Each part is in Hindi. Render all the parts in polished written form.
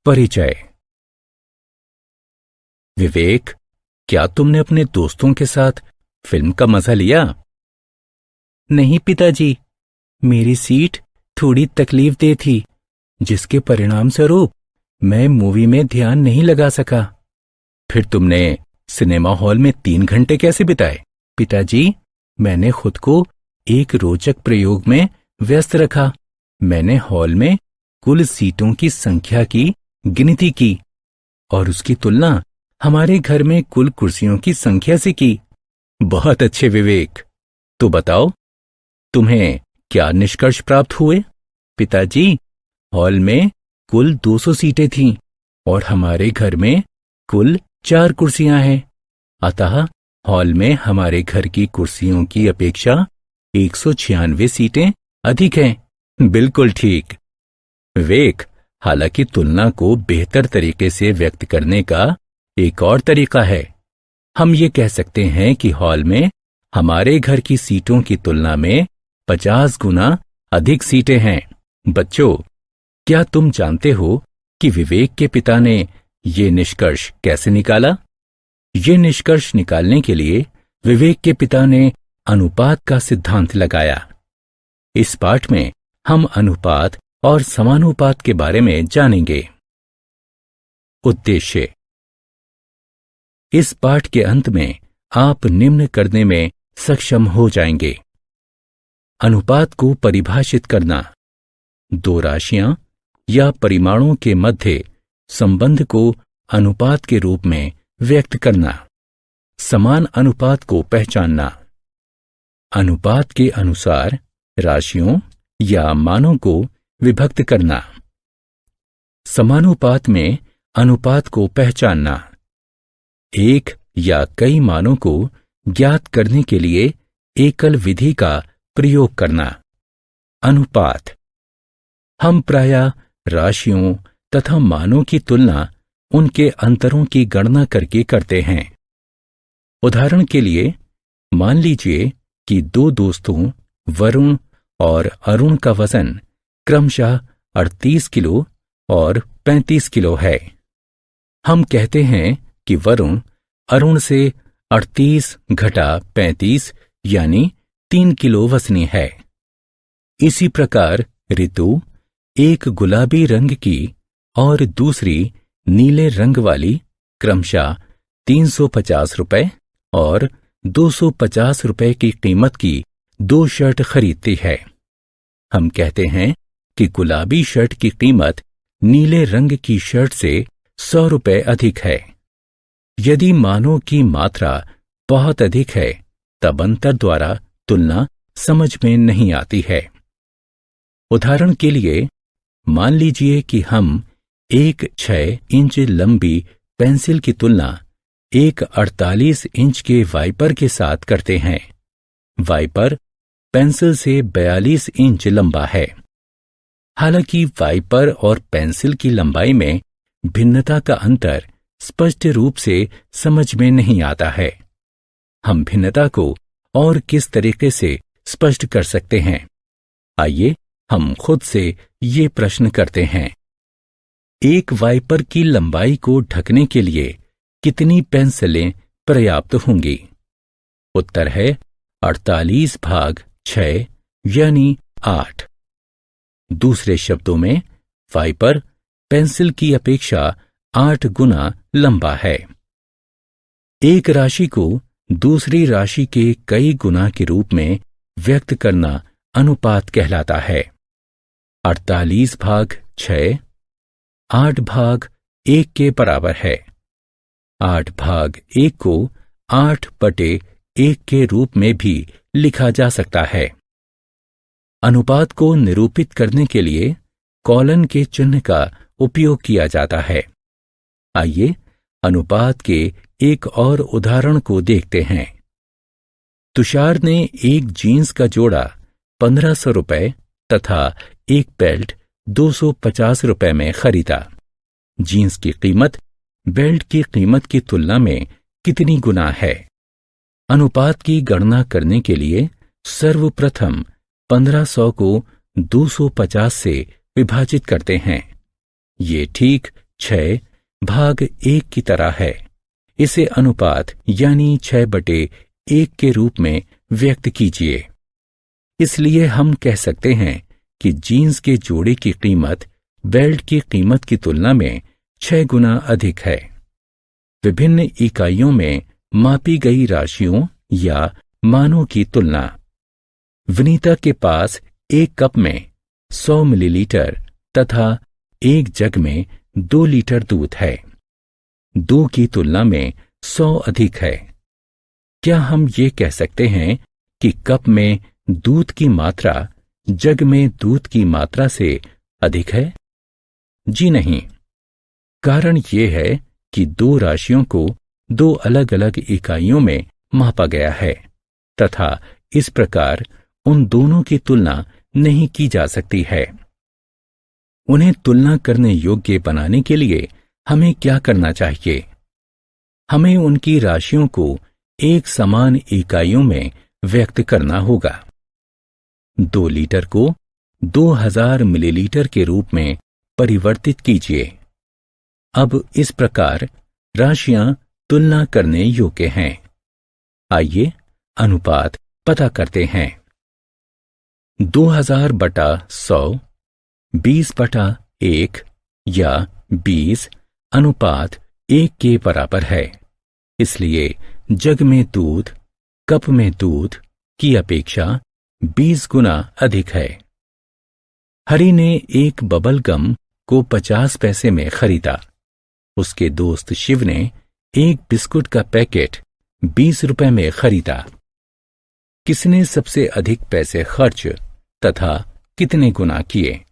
परिचय। विवेक, क्या तुमने अपने दोस्तों के साथ फिल्म का मजा लिया? नहीं पिताजी, मेरी सीट थोड़ी तकलीफदेह थी, जिसके परिणाम स्वरूप मैं मूवी में ध्यान नहीं लगा सका। फिर तुमने सिनेमा हॉल में 3 घंटे कैसे बिताए? पिताजी, मैंने खुद को एक रोचक प्रयोग में व्यस्त रखा। मैंने हॉल में कुल सीटों की संख्या की गिनती की और उसकी तुलना हमारे घर में कुल कुर्सियों की संख्या से की। बहुत अच्छे विवेक। तो बताओ, तुम्हें क्या निष्कर्ष प्राप्त हुए? पिताजी, हॉल में कुल 200 सीटें थीं और हमारे घर में कुल 4 कुर्सियां हैं। अतः हॉल में हमारे घर की कुर्सियों की अपेक्षा 196 सीटें अधिक हैं। बिल्कुल ठीक। विवेक, हालांकि तुलना को बेहतर तरीके से व्यक्त करने का एक और तरीका है। हम ये कह सकते हैं कि हॉल में हमारे घर की सीटों की तुलना में 50 गुना अधिक सीटें हैं। बच्चों, क्या तुम जानते हो कि विवेक के पिता ने ये निष्कर्ष कैसे निकाला? ये निष्कर्ष निकालने के लिए विवेक के पिता ने अनुपात का सिद्धांत लगाया। इस पाठ में हम अनुपात और समानुपात के बारे में जानेंगे। उद्देश्य। इस पाठ के अंत में आप निम्न करने में सक्षम हो जाएंगे। अनुपात को परिभाषित करना, 2 राशियां या परिमाणों के मध्य संबंध को अनुपात के रूप में व्यक्त करना, समान अनुपात को पहचानना, अनुपात के अनुसार राशियों या मानों को विभक्त करना, समानुपात में अनुपात को पहचानना, एक या कई मानों को ज्ञात करने के लिए एकल विधि का प्रयोग करना। अनुपात। हम प्रायः राशियों तथा मानों की तुलना उनके अंतरों की गणना करके करते हैं। उदाहरण के लिए, मान लीजिए कि 2 दोस्तों वरुण और अरुण का वजन क्रमशः 38 किलो और 35 किलो है। हम कहते हैं कि वरुण अरुण से 38 घटा 35 यानी 3 किलो वजनी है। इसी प्रकार ऋतु एक गुलाबी रंग की और दूसरी नीले रंग वाली क्रमशः 350 रुपए और 250 रुपए की कीमत की 2 शर्ट खरीदती है। हम कहते हैं कि गुलाबी शर्ट की कीमत नीले रंग की शर्ट से 100 रुपए अधिक है। यदि मानों की मात्रा बहुत अधिक है, तब अंतर द्वारा तुलना समझ में नहीं आती है। उदाहरण के लिए, मान लीजिए कि हम एक 6 इंच लंबी पेंसिल की तुलना एक 48 इंच के वाइपर के साथ करते हैं। वाइपर पेंसिल से 42 इंच लंबा है। हालांकि वाइपर और पेंसिल की लंबाई में भिन्नता का अंतर स्पष्ट रूप से समझ में नहीं आता है। हम भिन्नता को और किस तरीके से स्पष्ट कर सकते हैं? आइए हम खुद से ये प्रश्न करते हैं। एक वाइपर की लंबाई को ढकने के लिए कितनी पेंसिलें पर्याप्त होंगी? उत्तर है 48/6 यानी 8। दूसरे शब्दों में, वाइपर पेंसिल की अपेक्षा 8 गुना लंबा है। एक राशि को दूसरी राशि के कई गुना के रूप में व्यक्त करना अनुपात कहलाता है। 48/6 8/1 के बराबर है। 8/1 को 8/1 के रूप में भी लिखा जा सकता है। अनुपात को निरूपित करने के लिए कॉलन के चिन्ह का उपयोग किया जाता है। आइए अनुपात के एक और उदाहरण को देखते हैं। तुषार ने एक जीन्स का जोड़ा 1500 रुपए तथा एक बेल्ट 250 रुपए में खरीदा। जीन्स की कीमत बेल्ट की कीमत की तुलना में कितनी गुना है? अनुपात की गणना करने के लिए सर्वप्रथम 1500 को 250 से विभाजित करते हैं। ये ठीक 6/1 की तरह है। इसे अनुपात यानी 6/1 के रूप में व्यक्त कीजिए। इसलिए हम कह सकते हैं कि जीन्स के जोड़े की कीमत बेल्ट की कीमत की तुलना में 6 गुना अधिक है। विभिन्न इकाइयों में मापी गई राशियों या मानों की तुलना। विनीता के पास एक कप में 100 मिलीलीटर तथा एक जग में 2 लीटर दूध है। 2 की तुलना में 100 अधिक है। क्या हम ये कह सकते हैं कि कप में दूध की मात्रा जग में दूध की मात्रा से अधिक है? जी नहीं। कारण ये है कि 2 राशियों को 2 अलग अलग इकाइयों में मापा गया है तथा इस प्रकार उन दोनों की तुलना नहीं की जा सकती है। उन्हें तुलना करने योग्य बनाने के लिए हमें क्या करना चाहिए? हमें उनकी राशियों को एक समान इकाइयों में व्यक्त करना होगा। 2 लीटर को 2000 मिलीलीटर के रूप में परिवर्तित कीजिए। अब इस प्रकार राशियां तुलना करने योग्य हैं। आइए अनुपात पता करते हैं। 2000/100 20/1 या 20 अनुपात 1 के बराबर है। इसलिए जग में दूध कप में दूध की अपेक्षा 20 गुना अधिक है। हरी ने एक बबल गम को 50 पैसे में खरीदा। उसके दोस्त शिव ने एक बिस्कुट का पैकेट 20 रुपए में खरीदा। किसने सबसे अधिक पैसे खर्च तथा कितने गुना किए?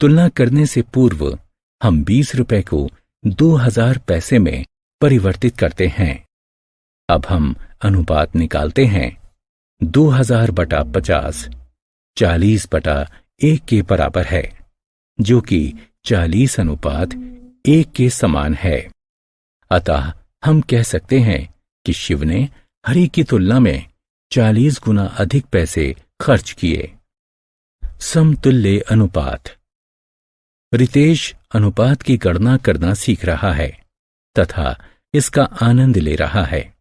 तुलना करने से पूर्व हम 20 रुपए को 2000 पैसे में परिवर्तित करते हैं। अब हम अनुपात निकालते हैं। 2000/50 40/1 के बराबर है, जो कि 40:1 के समान है। अतः हम कह सकते हैं कि शिव ने हरी की तुलना में 40 गुना अधिक पैसे खर्च किए। समतुल्य अनुपात। रितेश अनुपात की गणना करना सीख रहा है तथा इसका आनंद ले रहा है।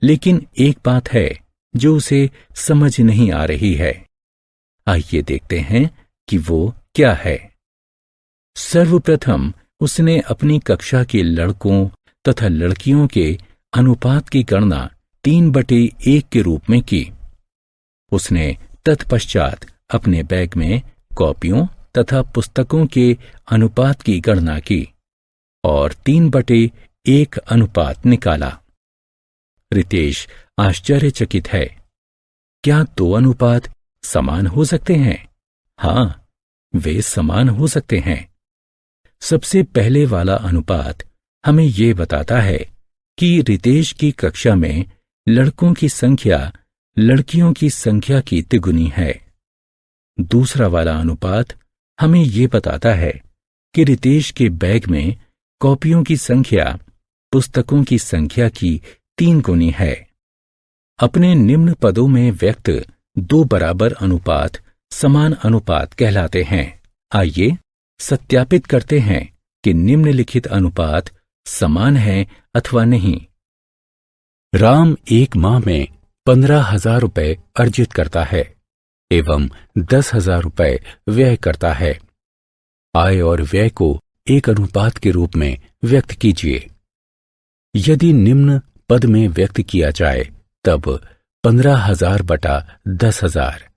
लेकिन एक बात है जो उसे समझ नहीं आ रही है। आइए देखते हैं कि वो क्या है। सर्वप्रथम उसने अपनी कक्षा के लड़कों तथा लड़कियों के अनुपात की गणना 3/1 के रूप में की। उसने तत्पश्चात अपने बैग में कॉपियों तथा पुस्तकों के अनुपात की गणना की और 3/1 अनुपात निकाला। रितेश आश्चर्यचकित है। क्या 2 अनुपात समान हो सकते हैं? हाँ, वे समान हो सकते हैं। सबसे पहले वाला अनुपात हमें यह बताता है कि रितेश की कक्षा में लड़कों की संख्या लड़कियों की संख्या की तिगुनी है। दूसरा वाला अनुपात हमें यह बताता है कि रितेश के बैग में कॉपियों की संख्या पुस्तकों की संख्या की 3 गुनी है। अपने निम्न पदों में व्यक्त 2 बराबर अनुपात समान अनुपात कहलाते हैं। आइए सत्यापित करते हैं कि निम्नलिखित अनुपात समान है अथवा नहीं। राम एक माह में 15,000 रुपए अर्जित करता है एवं 10,000 रुपए व्यय करता है। आय और व्यय को एक अनुपात के रूप में व्यक्त कीजिए। यदि निम्न पद में व्यक्त किया जाए तब 15,000/10,000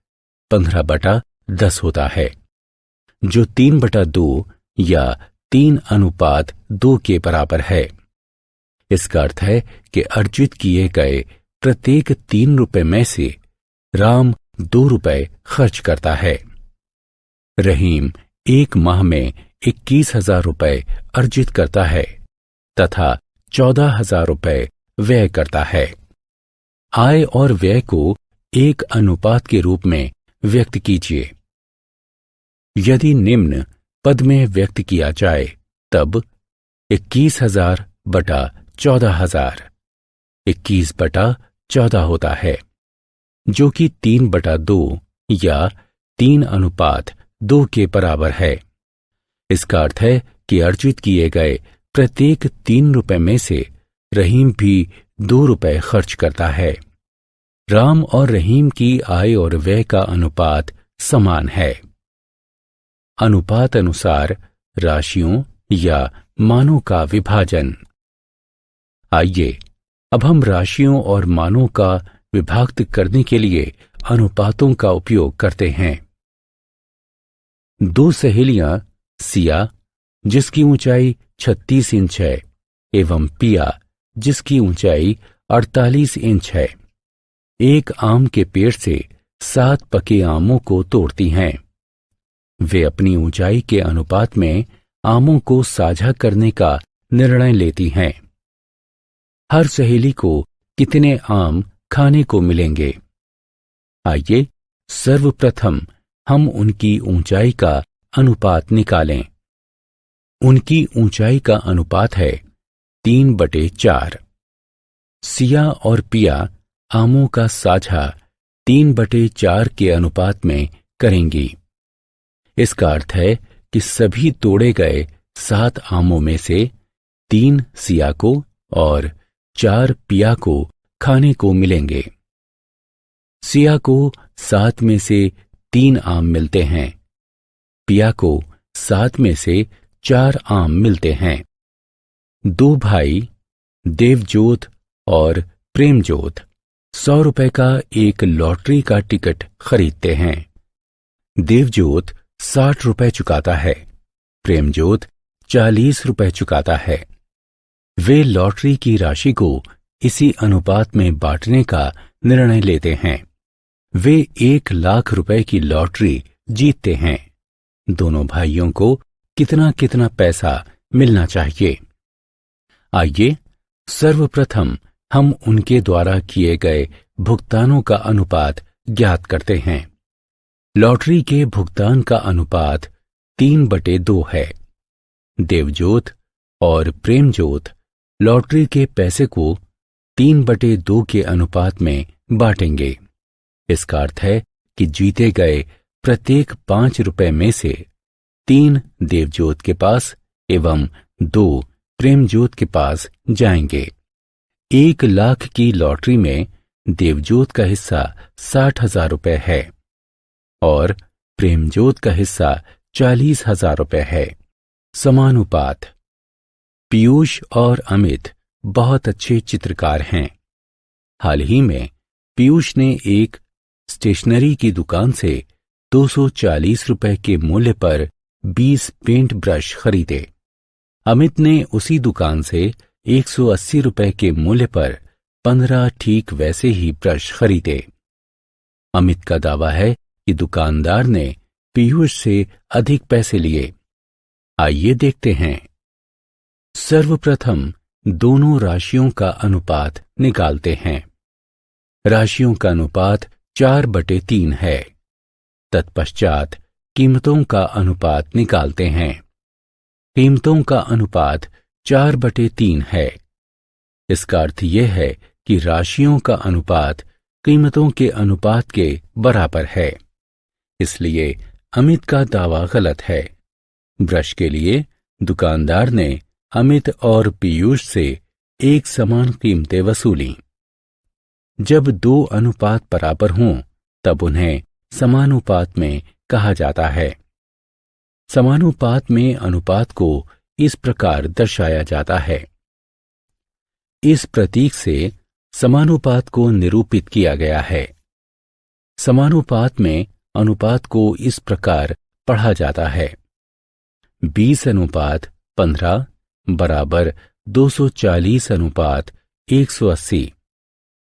15/10 होता है, जो 3/2 या 3:2 के बराबर है। इसका अर्थ है कि अर्जित किए गए प्रत्येक 3 रुपए में से राम 2 रुपए खर्च करता है। रहीम एक माह में 21,000 रुपए अर्जित करता है तथा 14,000 रुपए व्यय करता है। आय और व्यय को एक अनुपात के रूप में व्यक्त कीजिए। यदि निम्न पद में व्यक्त किया जाए तब 21,000/14,000 21/14 होता है, जो कि 3/2 या 3:2 के बराबर है। इसका अर्थ है कि अर्जित किए गए प्रत्येक 3 रुपए में से रहीम भी 2 रुपए खर्च करता है। राम और रहीम की आय और व्यय का अनुपात समान है। अनुपात अनुसार राशियों या मानों का विभाजन। आइए अब हम राशियों और मानों का विभाजित करने के लिए अनुपातों का उपयोग करते हैं। 2 सहेलियां सिया, जिसकी ऊंचाई 36 इंच है, एवं पिया, जिसकी ऊंचाई 48 इंच है, एक आम के पेड़ से 7 पके आमों को तोड़ती हैं। वे अपनी ऊंचाई के अनुपात में आमों को साझा करने का निर्णय लेती हैं। हर सहेली को कितने आम खाने को मिलेंगे? आइए सर्वप्रथम हम उनकी ऊंचाई का अनुपात निकालें। उनकी ऊंचाई का अनुपात है 3/4। सिया और पिया आमों का साझा 3/4 के अनुपात में करेंगी। इसका अर्थ है कि सभी तोड़े गए 7 आमों में से 3 सिया को और 4 पिया को खाने को मिलेंगे। सिया को 7 में से 3 आम मिलते हैं। पिया को 7 में से 4 आम मिलते हैं। 2 भाई देवजोत और प्रेमजोत 100 रुपए का एक लॉटरी का टिकट खरीदते हैं। देवजोत 60 रुपए चुकाता है, प्रेमजोत 40 रुपए चुकाता है। वे लॉटरी की राशि को इसी अनुपात में बांटने का निर्णय लेते हैं। वे 1 लाख रुपए की लॉटरी जीतते हैं। दोनों भाइयों को कितना कितना पैसा मिलना चाहिए? आइए सर्वप्रथम हम उनके द्वारा किए गए भुगतानों का अनुपात ज्ञात करते हैं। लॉटरी के भुगतान का अनुपात 3/2 है। देवजोत और प्रेमजोत लॉटरी के पैसे को 3/2 के अनुपात में बांटेंगे। इसका अर्थ है कि जीते गए प्रत्येक 5 रुपए में से 3 देवजोत के पास एवं 2 प्रेमजोत के पास जाएंगे। 1 लाख की लॉटरी में देवजोत का हिस्सा 60,000 रुपए है और प्रेमजोत का हिस्सा 40,000 रुपए है। समानुपात। पीयूष और अमित बहुत अच्छे चित्रकार हैं। हाल ही में पीयूष ने एक स्टेशनरी की दुकान से 240 रुपए के मूल्य पर 20 पेंट ब्रश खरीदे। अमित ने उसी दुकान से 180 रुपए के मूल्य पर 15 ठीक वैसे ही ब्रश खरीदे। अमित का दावा है कि दुकानदार ने पीयूष से अधिक पैसे लिए। आइए देखते हैं। सर्वप्रथम दोनों राशियों का अनुपात निकालते हैं। राशियों का अनुपात 4/3 है। तत्पश्चात कीमतों का अनुपात निकालते हैं। कीमतों का अनुपात 4/3 है। इसका अर्थ यह है कि राशियों का अनुपात कीमतों के अनुपात के बराबर है। इसलिए अमित का दावा गलत है। ब्रश के लिए दुकानदार ने अमित और पीयूष से एक समान कीमतें वसूली। जब 2 अनुपात बराबर हों तब उन्हें समानुपात में कहा जाता है। समानुपात में अनुपात को इस प्रकार दर्शाया जाता है। इस प्रतीक से समानुपात को निरूपित किया गया है। समानुपात में अनुपात को इस प्रकार पढ़ा जाता है। 20:15 बराबर 240:180।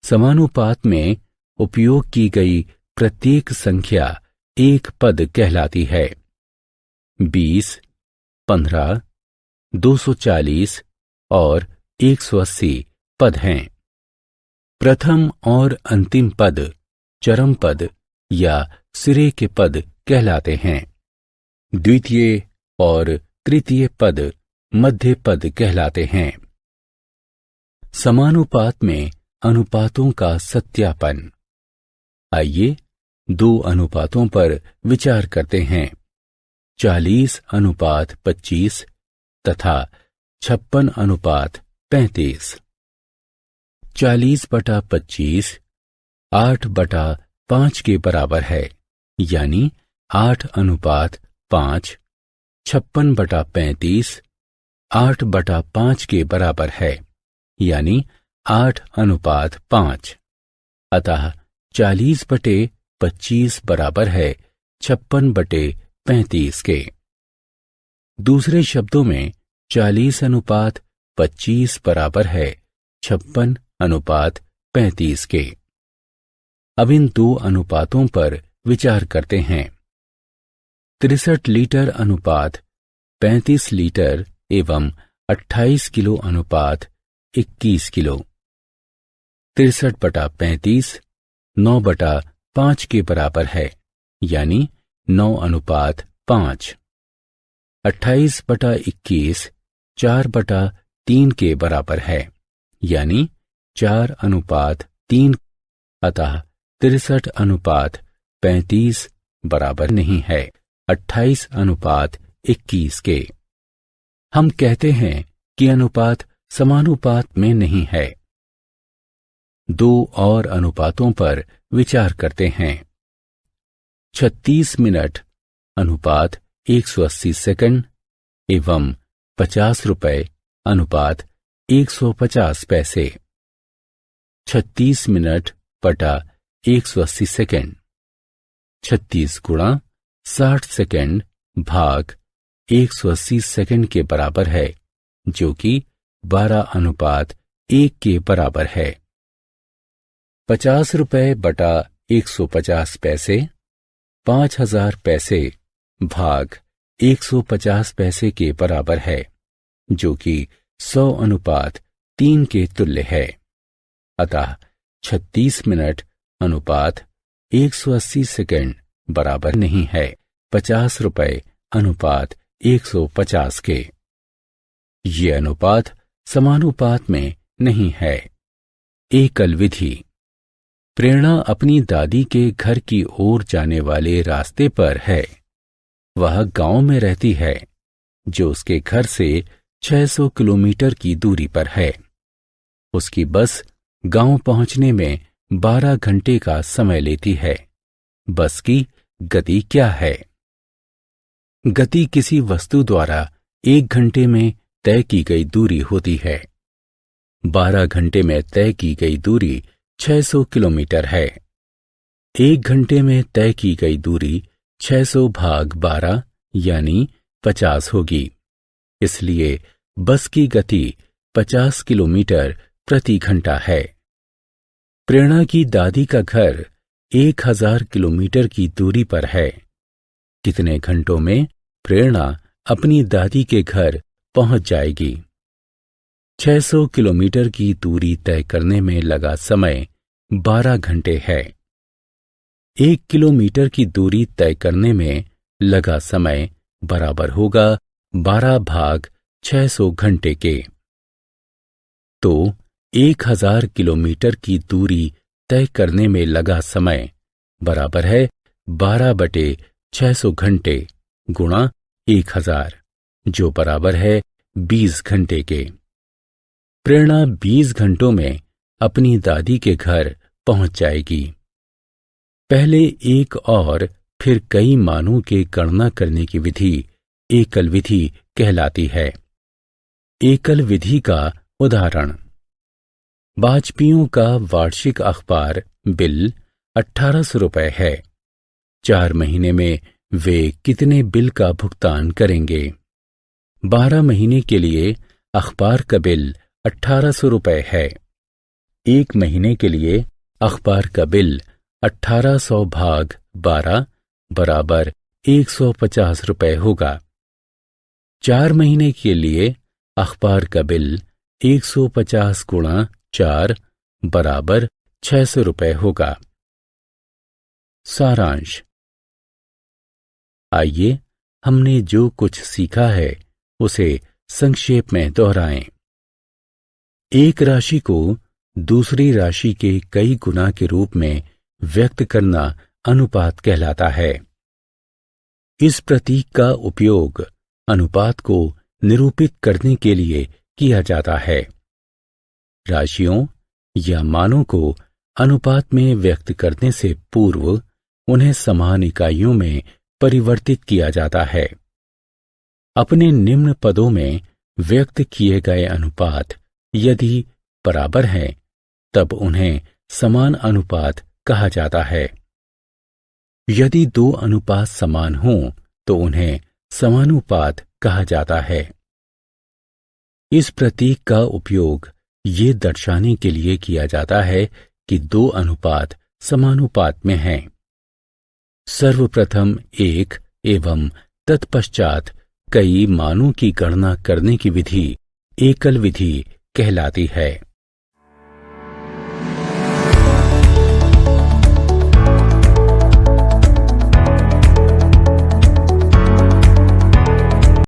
समानुपात में उपयोग की गई प्रत्येक संख्या एक पद कहलाती है। 20, 15, 240 और 180 पद हैं। प्रथम और अंतिम पद चरम पद या सिरे के पद कहलाते हैं। द्वितीय और तृतीय पद मध्य पद कहलाते हैं। समानुपात में अनुपातों का सत्यापन। आइए दो अनुपातों पर विचार करते हैं, 40:25 तथा 56:35। 40/25 8/5 के बराबर है, यानी 8:5। 56/35 8/5 के बराबर है, यानी 8:5। अतः 40/25 बराबर है 56/35 के। दूसरे शब्दों में 40:25 बराबर है 56:35 के। अब इन दो अनुपातों पर विचार करते हैं। 63 लीटर अनुपात 35 लीटर एवं 28 किलो अनुपात 21 किलो। 63/35 9/5 के बराबर है, यानी 9:5। 28/21 4/3 के बराबर है, यानी 4:3। अतः 63:35 बराबर नहीं है 28:21 के। हम कहते हैं कि अनुपात समानुपात में नहीं है। दो और अनुपातों पर विचार करते हैं। 36 मिनट अनुपात 180 सेकंड एवं 50 रुपए अनुपात 150 पैसे। 36 मिनट बटा 180 सेकंड। 36 गुणा 60 सेकंड भाग 180 सेकंड के बराबर है, जो कि 12:1 के बराबर है। 50 रुपए बटा 150 पैसे 5000 पैसे भाग 150 पैसे के बराबर है, जो कि 100:3 के तुल्य है। अतः 36 मिनट अनुपात 180 सेकंड बराबर नहीं है 50 रुपए अनुपात 150 के। ये अनुपात समानुपात में नहीं है। एकल विधि। प्रेरणा अपनी दादी के घर की ओर जाने वाले रास्ते पर है। वह गांव में रहती है, जो उसके घर से 600 किलोमीटर की दूरी पर है। उसकी बस गांव पहुंचने में 12 घंटे का समय लेती है। बस की गति क्या है? गति किसी वस्तु द्वारा 1 घंटे में तय की गई दूरी होती है। 12 घंटे में तय की गई दूरी 600 किलोमीटर है। 1 घंटे में तय की गई दूरी 600 भाग 12 यानी 50 होगी। इसलिए बस की गति 50 किलोमीटर प्रति घंटा है। प्रेरणा की दादी का घर 1000 किलोमीटर की दूरी पर है। कितने घंटों में प्रेरणा अपनी दादी के घर पहुंच जाएगी? 600 किलोमीटर की दूरी तय करने में लगा समय 12 घंटे है। 1 किलोमीटर की दूरी तय करने में लगा समय बराबर होगा 12 भाग 600 घंटे के। तो 1000 किलोमीटर की दूरी तय करने में लगा समय बराबर है 12/600 घंटे गुणा 1000, जो बराबर है 20 घंटे के। प्रेरणा 20 घंटों में अपनी दादी के घर पहुंच जाएगी। पहले एक और फिर कई मानों के गणना करने की विधि एकल विधि कहलाती है। एकल विधि का उदाहरण। वाजपेयियों का वार्षिक अखबार बिल 1800 रुपए है। 4 महीने में वे कितने बिल का भुगतान करेंगे? 12 महीने के लिए अखबार का बिल 1800 रुपए है। 1 महीने के लिए अखबार का बिल 1800 भाग 12 बराबर 150 रुपए होगा। 4 महीने के लिए अखबार का बिल 150 गुणा 4 बराबर 600 रुपए होगा। सारांश। आइए हमने जो कुछ सीखा है उसे संक्षेप में दोहराएं। एक राशि को दूसरी राशि के कई गुना के रूप में व्यक्त करना अनुपात कहलाता है। इस प्रतीक का उपयोग अनुपात को निरूपित करने के लिए किया जाता है। राशियों या मानों को अनुपात में व्यक्त करने से पूर्व उन्हें समान इकाइयों में परिवर्तित किया जाता है। अपने निम्न पदों में व्यक्त किए गए अनुपात यदि बराबर हैं, तब उन्हें समान अनुपात कहा जाता है। यदि दो अनुपात समान हों तो उन्हें समानुपात कहा जाता है। इस प्रतीक का उपयोग ये दर्शाने के लिए किया जाता है कि दो अनुपात समानुपात में हैं। सर्वप्रथम एक एवं तत्पश्चात कई मानों की गणना करने की विधि एकल विधि कहलाती है।